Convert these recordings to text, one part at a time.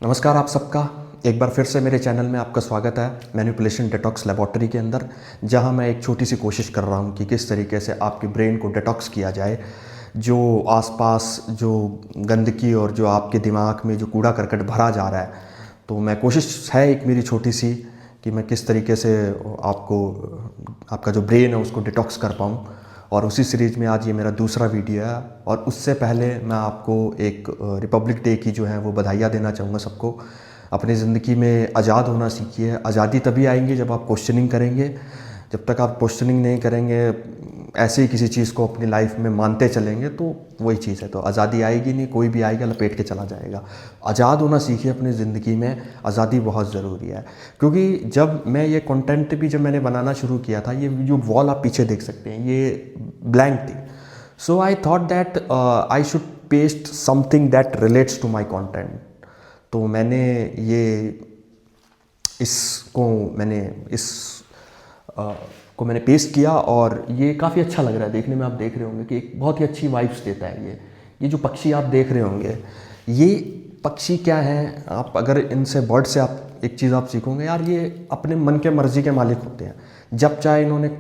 नमस्कार आप सबका। एक बार फिर से मेरे चैनल में आपका स्वागत है मैनिपुलेशन डिटॉक्स लेबॉर्टरी के अंदर, जहां मैं एक छोटी सी कोशिश कर रहा हूं कि किस तरीके से आपके ब्रेन को डिटॉक्स किया जाए। जो आसपास जो गंदगी और जो आपके दिमाग में जो कूड़ा करकट भरा जा रहा है, तो मैं कोशिश है एक मेरी छोटी सी कि मैं किस तरीके से आपको आपका जो ब्रेन है उसको डिटॉक्स कर पाऊँ। और उसी सीरीज़ में आज ये मेरा दूसरा वीडियो है। और उससे पहले मैं आपको एक रिपब्लिक डे की जो है वो बधाइयाँ देना चाहूँगा सबको। अपनी ज़िंदगी में आज़ाद होना सीखिए। आज़ादी तभी आएंगी जब आप क्वेश्चनिंग करेंगे। जब तक आप क्वेश्चनिंग नहीं करेंगे, ऐसे ही किसी चीज़ को अपनी लाइफ में मानते चलेंगे, तो वही चीज़ है, तो आज़ादी आएगी नहीं। कोई भी आएगा लपेट के चला जाएगा। आज़ाद होना सीखिए अपनी ज़िंदगी में। आज़ादी बहुत ज़रूरी है, क्योंकि जब मैं ये कंटेंट भी जब मैंने बनाना शुरू किया था, ये जो वॉल आप पीछे देख सकते हैं ये ब्लैंक थी। So I thought that I should paste something that relates to my content. तो मैंने ये इसको मैंने इस को मैंने पेस्ट किया और ये काफ़ी अच्छा लग रहा है देखने में। आप देख रहे होंगे कि एक बहुत ही अच्छी वाइब्स देता है ये जो पक्षी आप देख रहे होंगे, ये पक्षी क्या है, आप अगर इनसे बर्ड से आप एक चीज़ आप सीखोगे यार, ये अपने मन के मर्जी के मालिक होते हैं। जब चाहे इन्होंने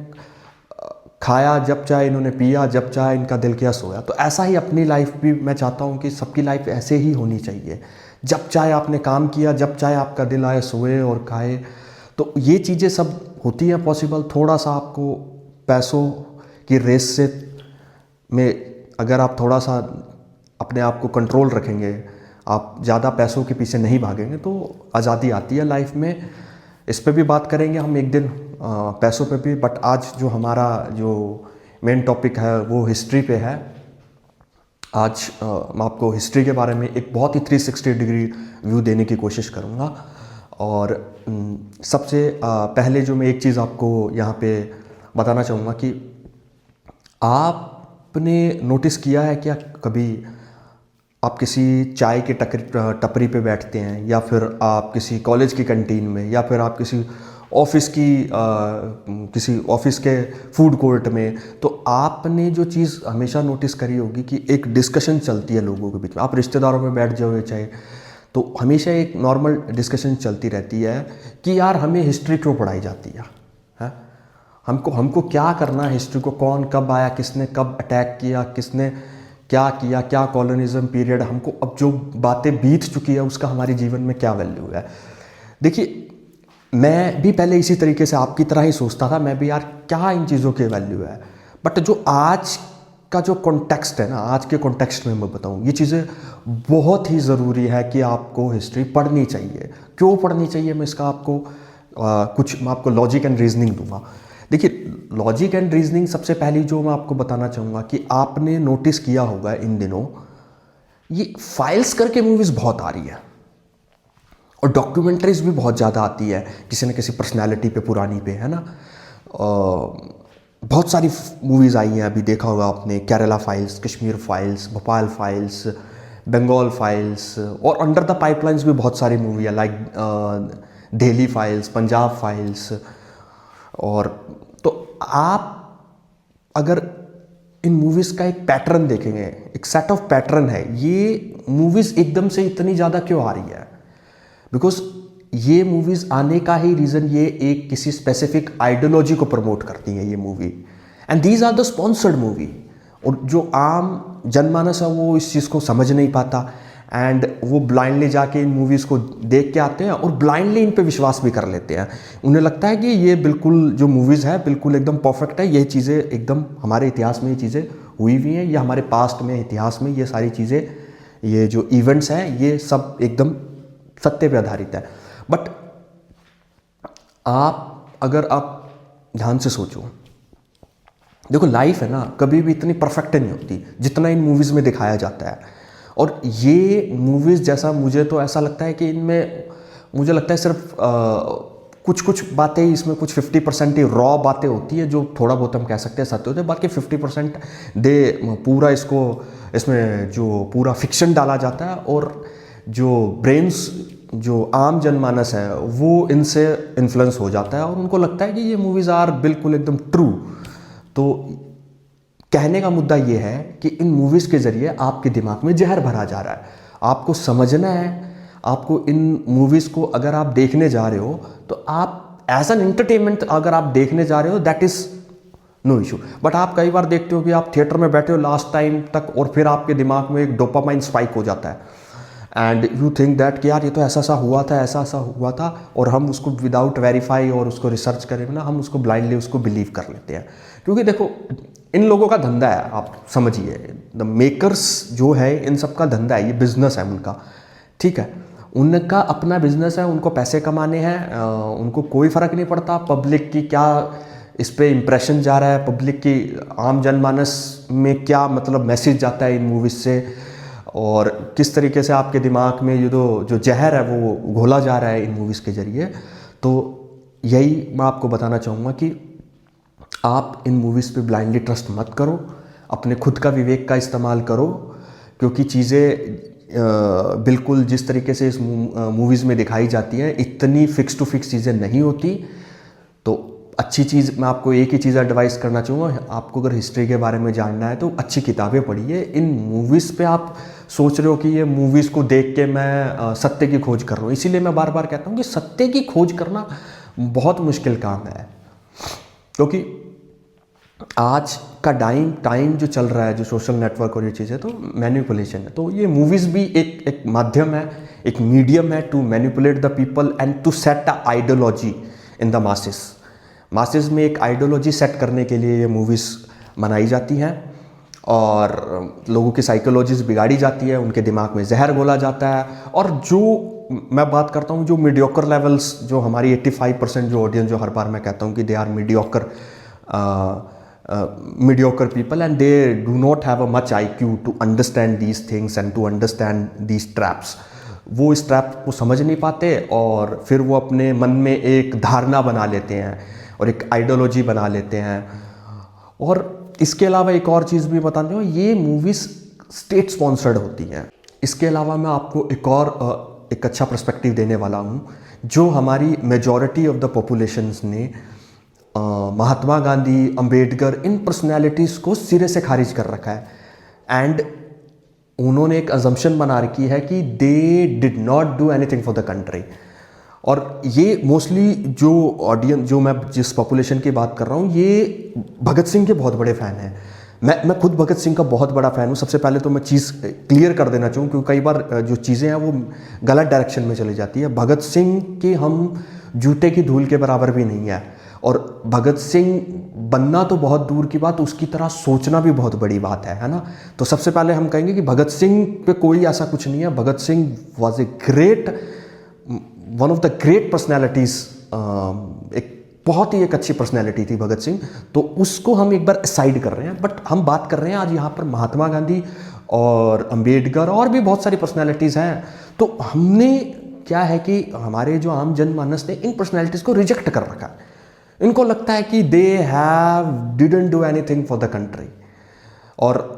खाया, जब चाहे इन्होंने पिया, जब चाहे इनका दिल किया सोया। तो ऐसा ही अपनी लाइफ भी मैं चाहता हूँ कि सबकी लाइफ ऐसे ही होनी चाहिए। जब चाहे आपने काम किया, जब चाहे आपका दिल आए सोए और खाए। तो ये चीज़ें सब होती हैं पॉसिबल। थोड़ा सा आपको पैसों की रेस से में अगर आप थोड़ा सा अपने आप को कंट्रोल रखेंगे, आप ज़्यादा पैसों के पीछे नहीं भागेंगे, तो आज़ादी आती है लाइफ में। इस पे भी बात करेंगे हम एक दिन, पैसों पे भी। बट आज जो हमारा जो मेन टॉपिक है वो हिस्ट्री पे है। आज मैं आपको हिस्ट्री के बारे में एक बहुत ही 360 डिग्री व्यू देने की कोशिश करूँगा। और सबसे पहले जो मैं एक चीज़ आपको यहाँ पे बताना चाहूँगा कि आपने नोटिस किया है क्या कभी, आप किसी चाय के टपरी पे बैठते हैं, या फिर आप किसी कॉलेज की कैंटीन में, या फिर आप किसी किसी ऑफिस के फूड कोर्ट में, तो आपने जो चीज़ हमेशा नोटिस करी होगी कि एक डिस्कशन चलती है लोगों के बीच में। आप रिश्तेदारों में बैठ जाओ चाहे, तो हमेशा एक नॉर्मल डिस्कशन चलती रहती है कि यार हमें हिस्ट्री क्यों पढ़ाई जाती है? हमको क्या करना है हिस्ट्री को? कौन कब आया, किसने कब अटैक किया, किसने क्या किया, क्या कॉलोनिज्म पीरियड, हमको अब जो बातें बीत चुकी है उसका हमारे जीवन में क्या वैल्यू है? देखिए, मैं भी पहले इसी तरीके से आपकी तरह ही सोचता था। मैं भी यार क्या इन चीज़ों की वैल्यू है? बट जो आज का जो कॉन्टेक्स्ट है ना, आज के कॉन्टेक्स्ट में मैं बताऊँ, ये चीज़ें बहुत ही ज़रूरी है कि आपको हिस्ट्री पढ़नी चाहिए। क्यों पढ़नी चाहिए, मैं इसका आपको मैं आपको लॉजिक एंड रीजनिंग दूंगा। देखिए, लॉजिक एंड रीजनिंग सबसे पहली जो मैं आपको बताना चाहूँगा कि आपने नोटिस किया होगा इन दिनों ये फाइल्स करके मूवीज़ बहुत आ रही है, और डॉक्यूमेंट्रीज भी बहुत ज़्यादा आती है किसी न किसी पर्सनैलिटी पे, पुरानी पे, है ना। बहुत सारी मूवीज़ आई हैं, अभी देखा होगा आपने, Kerala files, Kashmir files, Bhopal files, Bengal files, और अंडर द पाइपलाइंस भी बहुत सारी मूवी है, like Delhi files, Punjab files. और तो आप अगर इन मूवीज़ का एक पैटर्न देखेंगे, एक सेट ऑफ पैटर्न है, ये मूवीज़ एकदम से इतनी ज़्यादा क्यों आ रही है? बिकॉज ये मूवीज़ आने का ही रीज़न, ये एक किसी स्पेसिफिक आइडियोलॉजी को प्रमोट करती हैं ये movie, and these are the sponsored movie. और जो आम जनमानस है वो इस चीज़ को समझ नहीं पाता, एंड वो ब्लाइंडली जाके इन मूवीज़ को देख के आते हैं और ब्लाइंडली इन पे विश्वास भी कर लेते हैं। उन्हें लगता है कि ये बिल्कुल जो मूवीज़ है बिल्कुल एकदम परफेक्ट है, ये चीज़ें एकदम हमारे इतिहास में ये चीज़ें हुई हुई हैं, या हमारे पास्ट में इतिहास में ये सारी चीज़ें, ये जो इवेंट्स हैं ये सब एकदम सत्य पे आधारित है। बट अगर आप ध्यान से सोचो, देखो लाइफ है ना, कभी भी इतनी परफेक्ट नहीं होती जितना इन मूवीज़ में दिखाया जाता है। और ये मूवीज़ जैसा मुझे तो ऐसा लगता है कि इनमें मुझे लगता है सिर्फ कुछ कुछ बातें ही इसमें, कुछ 50% ही रॉ बातें होती है जो थोड़ा बहुत हम कह सकते हैं सत्य होते हैं, बाकी 50% पूरा इसमें जो पूरा फिक्शन डाला जाता है। और जो ब्रेन्स, जो आम जनमानस है, वो इनसे इन्फ्लुएंस हो जाता है और उनको लगता है कि ये मूवीज़ आर बिल्कुल एकदम ट्रू। तो कहने का मुद्दा ये है कि इन मूवीज़ के ज़रिए आपके दिमाग में जहर भरा जा रहा है। आपको समझना है, आपको इन मूवीज़ को अगर आप देखने जा रहे हो तो आप एज एन एंटरटेनमेंट अगर आप देखने जा रहे हो that is no issue. But आप कई बार देखते हो कि आप थिएटर में बैठे हो लास्ट टाइम तक और फिर आपके दिमाग में एक डोपामाइन स्पाइक हो जाता है एंड यू थिंक दैट कि यार ये तो ऐसा सा हुआ था, ऐसा सा हुआ था, और हम उसको विदाउट वेरीफाई और उसको रिसर्च करें ना, हम उसको ब्लाइंडली उसको बिलीव कर लेते हैं। क्योंकि देखो इन लोगों का धंधा है, आप समझिए, द मेकर्स जो है इन सब का धंधा है, ये बिजनेस है उनका, ठीक है, उनका अपना बिजनेस है, उनको पैसे कमाने हैं, उनको कोई फ़र्क नहीं पड़ता पब्लिक की क्या इस पे इम्प्रेशन जा रहा है, पब्लिक की आम जनमानस में क्या मतलब मैसेज जाता है इन मूवीज़ से, और किस तरीके से आपके दिमाग में ये जो जहर है वो घोला जा रहा है इन मूवीज़ के ज़रिए। तो यही मैं आपको बताना चाहूँगा कि आप इन मूवीज़ पे ब्लाइंडली ट्रस्ट मत करो, अपने खुद का विवेक का इस्तेमाल करो, क्योंकि चीज़ें बिल्कुल जिस तरीके से इस मूवीज़ में दिखाई जाती हैं इतनी फिक्स टू फिक्स चीज़ें नहीं होती। तो अच्छी चीज़ मैं आपको एक ही चीज़ एडवाइस करना चाहूँगा, आपको अगर हिस्ट्री के बारे में जानना है तो अच्छी किताबें पढ़िए। इन मूवीज़ पे आप सोच रहे हो कि ये मूवीज़ को देख के मैं सत्य की खोज कर रहा हूँ, इसीलिए मैं बार बार कहता हूँ कि सत्य की खोज करना बहुत मुश्किल काम है, क्योंकि आज का टाइम जो चल रहा है, जो सोशल नेटवर्क और ये चीज़ें, तो मैनिपुलेशन है। तो ये मूवीज़ भी एक माध्यम है, एक मीडियम है to manipulate the people and to set a ideology in the masses में एक आइडियोलॉजी सेट करने के लिए ये मूवीज़ बनाई जाती हैं और लोगों की साइकोलॉजीज बिगाड़ी जाती है, उनके दिमाग में जहर घोला जाता है। और जो मैं बात करता हूँ जो मीडियोकर लेवल्स, जो हमारी 85% जो ऑडियंस, जो हर बार मैं कहता हूँ कि they are mediocre people and they do not have a much IQ to understand these things and to understand these traps। वो इस ट्रैप को समझ नहीं पाते और फिर वो अपने मन में एक धारणा बना लेते हैं और एक आइडियोलॉजी बना लेते हैं। और इसके अलावा एक और चीज़ भी बताना हूँ, ये मूवीज़ स्टेट स्पॉन्सर्ड होती हैं। इसके अलावा मैं आपको एक अच्छा पर्सपेक्टिव देने वाला हूँ, जो हमारी मेजॉरिटी ऑफ द पॉपुलेशंस ने महात्मा गांधी, अंबेडकर, इन पर्सनैलिटीज़ को सिरे से खारिज कर रखा है एंड उन्होंने एक अजम्पशन बना रखी है कि they did not do anything for the country. और ये मोस्टली जो ऑडियंस, जो मैं जिस पॉपुलेशन की बात कर रहा हूँ, ये भगत सिंह के बहुत बड़े फ़ैन हैं। मैं खुद भगत सिंह का बहुत बड़ा फ़ैन हूँ। सबसे पहले तो मैं चीज़ क्लियर कर देना चाहूँ, क्योंकि कई बार जो चीज़ें हैं वो गलत डायरेक्शन में चली जाती है। भगत सिंह के हम जूते की धूल के बराबर भी नहीं है, और भगत सिंह बनना तो बहुत दूर की बात, उसकी तरह सोचना भी बहुत बड़ी बात है ना। तो सबसे पहले हम कहेंगे कि भगत सिंह पे कोई ऐसा कुछ नहीं है। Bhagat Singh was one of the great personalities, एक बहुत ही एक अच्छी पर्सनैलिटी थी भगत सिंह, तो उसको हम एक बार साइड कर रहे हैं। बट हम बात कर रहे हैं आज यहाँ पर महात्मा गांधी और अंबेडकर और भी बहुत सारी पर्सनैलिटीज़ हैं। तो हमने क्या है कि हमारे जो आम जनमानस ने इन पर्सनैलिटीज़ को रिजेक्ट कर रखा है। इनको लगता है कि they have didn't do anything for the country. और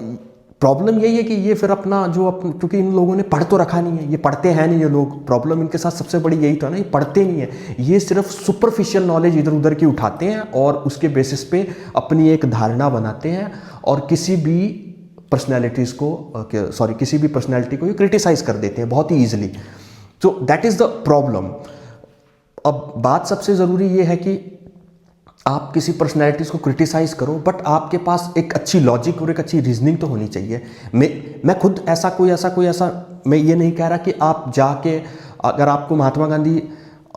प्रॉब्लम यही है कि ये फिर अपना क्योंकि इन लोगों ने पढ़ तो रखा नहीं है, ये पढ़ते हैं नहीं ये लोग। प्रॉब्लम इनके साथ सबसे बड़ी यही तो है ना, ये पढ़ते नहीं है, ये सिर्फ सुपरफिशियल नॉलेज इधर उधर की उठाते हैं और उसके बेसिस पे अपनी एक धारणा बनाते हैं और किसी भी पर्सनैलिटीज़ को किसी भी पर्सनैलिटी को ये क्रिटिसाइज कर देते हैं बहुत ही easily. So that is the problem. अब बात सबसे ज़रूरी ये है कि आप किसी पर्सनैलिटीज़ को क्रिटिसाइज़ करो, बट आपके पास एक अच्छी लॉजिक और एक अच्छी रीजनिंग तो होनी चाहिए। मैं खुद ऐसा मैं ये नहीं कह रहा कि आप जाके, अगर आपको महात्मा गांधी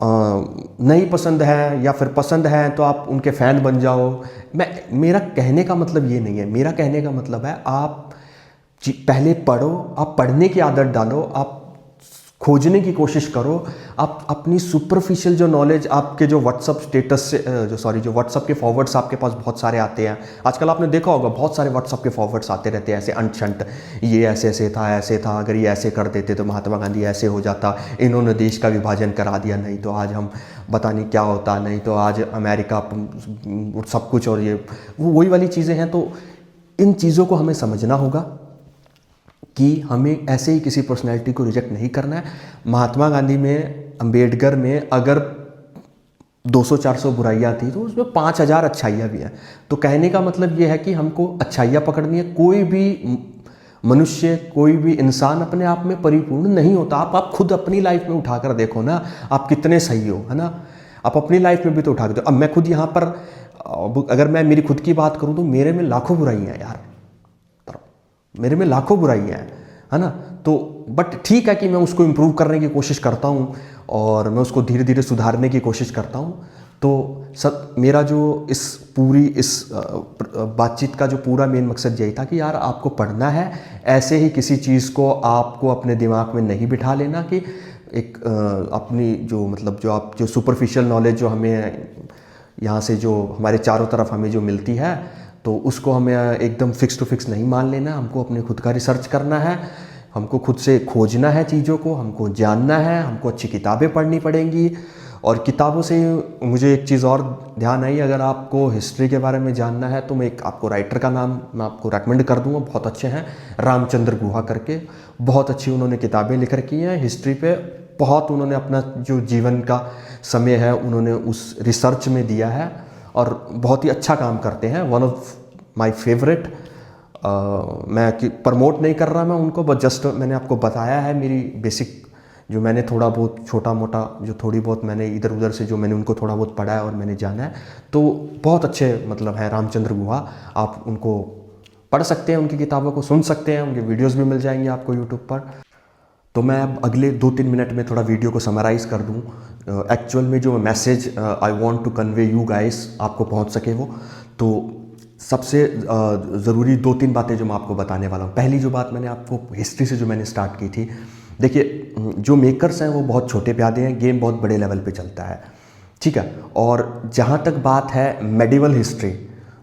नहीं पसंद है या फिर पसंद है तो आप उनके फ़ैन बन जाओ। मेरा कहने का मतलब ये नहीं है। मेरा कहने का मतलब है आप पहले पढ़ो, आप पढ़ने की आदत डालो, आप खोजने की कोशिश करो। आप अपनी सुपरफिशियल जो नॉलेज, आपके जो व्हाट्सअप स्टेटस से जो व्हाट्सअप के फॉरवर्ड्स आपके पास बहुत सारे आते हैं आजकल, आपने देखा होगा बहुत सारे व्हाट्सअप के फॉरवर्ड्स आते रहते हैं ऐसे अंट शंट, ये ऐसे था, अगर ये ऐसे कर देते तो महात्मा गांधी ऐसे हो जाता, इन्होंने देश का विभाजन करा दिया, नहीं तो आज हम पता नहीं क्या होता, नहीं तो आज अमेरिका सब कुछ, और ये वही वाली चीज़ें हैं। तो इन चीज़ों को हमें समझना होगा कि हमें ऐसे ही किसी पर्सनैलिटी को रिजेक्ट नहीं करना है। महात्मा गांधी में, अंबेडकर में अगर 200-400 बुराइयाँ थी तो उसमें 5000 अच्छाइयाँ भी हैं। तो कहने का मतलब ये है कि हमको अच्छाइयाँ पकड़नी है। कोई भी मनुष्य, कोई भी इंसान अपने आप में परिपूर्ण नहीं होता। आप खुद अपनी लाइफ में उठाकर देखो ना, आप कितने सही हो, है ना। आप अपनी लाइफ में भी तो उठा के दो। अब मैं खुद यहाँ पर अगर मैं मेरी खुद की बात करूँ तो मेरे में लाखों बुराइयाँ हैं यार, मेरे में लाखों बुराइयाँ हैं, है ना। तो बट ठीक है कि मैं उसको इम्प्रूव करने की कोशिश करता हूँ और मैं उसको धीरे धीरे सुधारने की कोशिश करता हूँ। तो सब मेरा जो इस बातचीत का जो पूरा मेन मकसद यही था कि यार आपको पढ़ना है, ऐसे ही किसी चीज़ को आपको अपने दिमाग में नहीं बिठा लेना कि एक अपनी जो मतलब जो आप जो सुपरफिशियल नॉलेज जो हमें यहाँ से जो हमारे चारों तरफ हमें जो मिलती है, तो उसको हमें एकदम फिक्स टू फिक्स नहीं मान लेना। हमको अपने खुद का रिसर्च करना है, हमको खुद से खोजना है चीज़ों को, हमको जानना है, हमको अच्छी किताबें पढ़नी पड़ेंगी। और किताबों से मुझे एक चीज़ और ध्यान आई, अगर आपको हिस्ट्री के बारे में जानना है तो मैं एक आपको राइटर का नाम मैं आपको रेकमेंड कर दूंगा, बहुत अच्छे हैं, रामचंद्र गुहा करके। बहुत अच्छी उन्होंने किताबें लिख रखी हैं हिस्ट्री पे। बहुत उन्होंने अपना जो जीवन का समय है उन्होंने उस रिसर्च में दिया है और बहुत ही अच्छा काम करते हैं। One of my favourite. मैं प्रमोट नहीं कर रहा मैं उनको, बट जस्ट मैंने आपको बताया है मेरी बेसिक जो मैंने थोड़ा बहुत छोटा मोटा जो थोड़ी बहुत मैंने इधर उधर से जो मैंने उनको थोड़ा बहुत पढ़ा है और मैंने जाना है। तो बहुत अच्छे मतलब हैं रामचंद्र गुहा, आप उनको पढ़ सकते हैं, उनकी किताबों को सुन सकते हैं, उनके वीडियोस भी मिल जाएंगे आपको यूट्यूब पर। तो मैं अब अगले 2-3 मिनट में थोड़ा वीडियो को समराइज़ कर दूं, एक्चुअल में जो message I want to convey you guys आपको पहुंच सके वो। तो सबसे ज़रूरी 2-3 बातें जो मैं आपको बताने वाला हूँ। पहली जो बात मैंने आपको हिस्ट्री से जो मैंने स्टार्ट की थी, देखिए जो मेकर्स हैं वो बहुत छोटे प्यादे हैं, गेम बहुत बड़े लेवल पे चलता है, ठीक है। और जहाँ तक बात है मेडिवल हिस्ट्री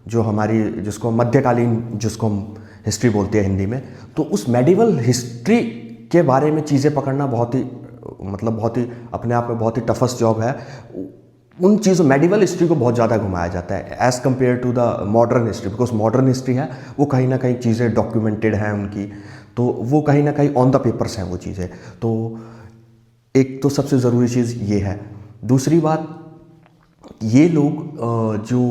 जो हमारी जिसको मध्यकालीन जिसको हम हिस्ट्री बोलते हैं हिंदी में, तो उस मेडिवल हिस्ट्री के बारे में चीज़ें पकड़ना बहुत ही मतलब बहुत ही अपने आप में बहुत ही टफेस्ट जॉब है। उन चीज़ों मेडिवल हिस्ट्री को बहुत ज़्यादा घुमाया जाता है as compared to the modern history, because modern history है वो कहीं ना कहीं चीज़ें डॉक्यूमेंटेड हैं उनकी, तो वो कहीं ना कहीं ऑन द पेपर्स हैं वो चीज़ें। तो एक तो सबसे ज़रूरी चीज़ ये है। दूसरी बात, ये लोग जो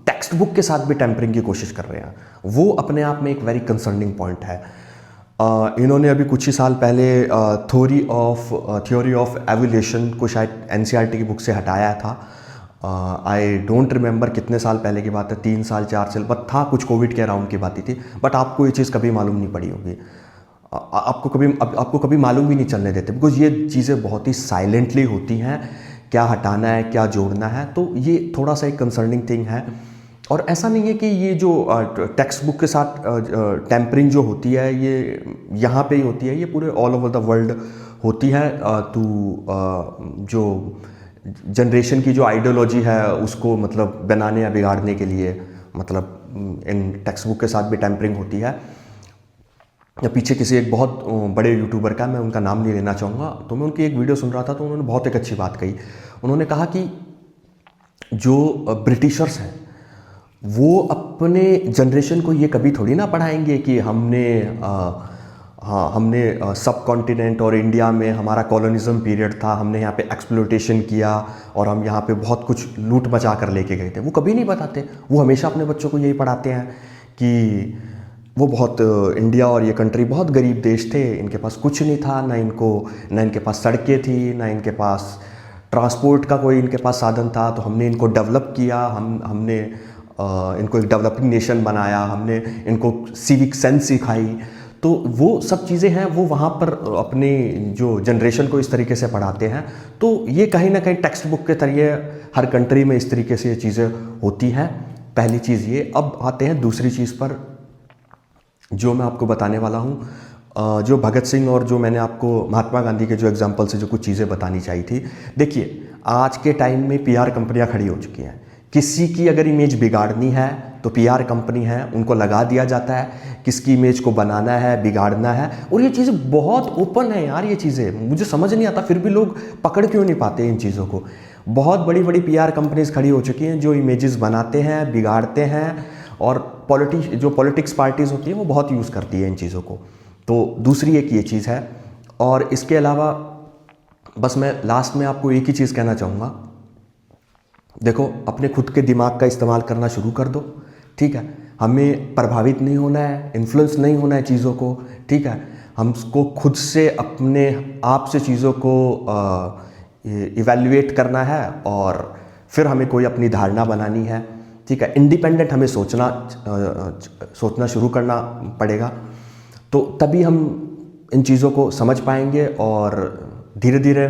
टेक्स्ट बुक के साथ भी टेम्परिंग की कोशिश कर रहे हैं, वो अपने आप में एक वेरी कंसर्निंग पॉइंट है। इन्होंने अभी कुछ ही साल पहले थ्योरी ऑफ एवोल्यूशन को शायद एनसीईआरटी की बुक से हटाया था। आई डोंट रिमेंबर कितने साल पहले की बात है, 3 साल 4 साल, बट था कुछ कोविड के अराउंड की बात ही थी। बट आपको ये चीज़ कभी मालूम नहीं पड़ी होगी, आपको कभी मालूम भी नहीं चलने देते, बिकॉज ये चीज़ें बहुत ही साइलेंटली होती हैं, क्या हटाना है क्या जोड़ना है। तो ये थोड़ा सा एक कंसर्निंग थिंग है। और ऐसा नहीं है कि ये जो टेक्स्ट बुक के साथ टेम्परिंग जो होती है ये यहाँ पे ही होती है, ये पूरे ऑल ओवर द वर्ल्ड होती है। तो जो जनरेशन की जो आइडियोलॉजी है उसको मतलब बनाने या बिगाड़ने के लिए मतलब इन टेक्स्ट बुक के साथ भी टेम्परिंग होती है। या पीछे किसी एक बहुत बड़े यूट्यूबर का, मैं उनका नाम नहीं लेना चाहूँगा, तो मैं उनकी एक वीडियो सुन रहा था तो उन्होंने बहुत एक अच्छी बात कही। उन्होंने कहा कि जो ब्रिटिशर्स हैं वो अपने जनरेशन को ये कभी थोड़ी ना पढ़ाएंगे कि हमने सब कॉन्टिनेंट और इंडिया में हमारा कॉलोनिज्म पीरियड था, हमने यहाँ पे एक्सप्लोटेशन किया और हम यहाँ पे बहुत कुछ लूट मचा कर लेके गए थे। वो कभी नहीं बताते। वो हमेशा अपने बच्चों को यही पढ़ाते हैं कि वो बहुत इंडिया और ये कंट्री बहुत गरीब देश थे, इनके पास कुछ नहीं था, ना इनके पास सड़कें थी, ना इनके पास ट्रांसपोर्ट का कोई इनके पास साधन था, तो हमने इनको डेवलप किया, हमने इनको एक डेवलपिंग नेशन बनाया, हमने इनको सिविक सेंस सिखाई। तो वो सब चीज़ें हैं वो वहाँ पर अपनी जो जनरेशन को इस तरीके से पढ़ाते हैं। तो ये कहीं ना कहीं टेक्स्ट बुक के जरिए हर कंट्री में इस तरीके से ये चीज़ें होती हैं। पहली चीज़ ये। अब आते हैं दूसरी चीज़ पर जो मैं आपको बताने वाला हूँ। जो भगत सिंह और जो मैंने आपको महात्मा गांधी के जो एग्जाम्पल से जो कुछ चीज़ें बतानी चाहिए थी, देखिए आज के टाइम में पीआर कंपनियाँ खड़ी हो चुकी हैं। किसी की अगर इमेज बिगाड़नी है तो पीआर कंपनी है, उनको लगा दिया जाता है, किसकी इमेज को बनाना है बिगाड़ना है। और ये चीज़ें बहुत ओपन है यार, ये चीज़ें मुझे समझ नहीं आता फिर भी लोग पकड़ क्यों नहीं पाते इन चीज़ों को। बहुत बड़ी बड़ी पीआर कंपनीज खड़ी हो चुकी हैं जो इमेजेस बनाते हैं, बिगाड़ते हैं, और जो पॉलिटिक्स पार्टीज़ होती हैं वो बहुत यूज़ करती है इन चीज़ों को। तो दूसरी एक ये चीज़ है। और इसके अलावा बस मैं लास्ट में आपको एक ही चीज़ कहना चाहूँगा, देखो अपने खुद के दिमाग का इस्तेमाल करना शुरू कर दो, ठीक है। हमें प्रभावित नहीं होना है, इन्फ्लुएंस नहीं होना है चीज़ों को, ठीक है। हमको खुद से अपने आप से चीज़ों को इवैल्यूएट करना है और फिर हमें कोई अपनी धारणा बनानी है, ठीक है। इंडिपेंडेंट हमें सोचना शुरू करना पड़ेगा, तो तभी हम इन चीज़ों को समझ पाएंगे। और धीरे धीरे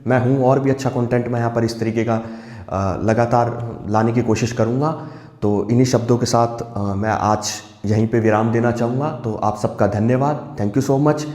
मैं हूँ और भी अच्छा कंटेंट मैं यहाँ पर इस तरीके का लगातार लाने की कोशिश करूँगा। तो इन्हीं शब्दों के साथ मैं आज यहीं पे विराम देना चाहूँगा। तो आप सबका धन्यवाद, थैंक यू सो मच।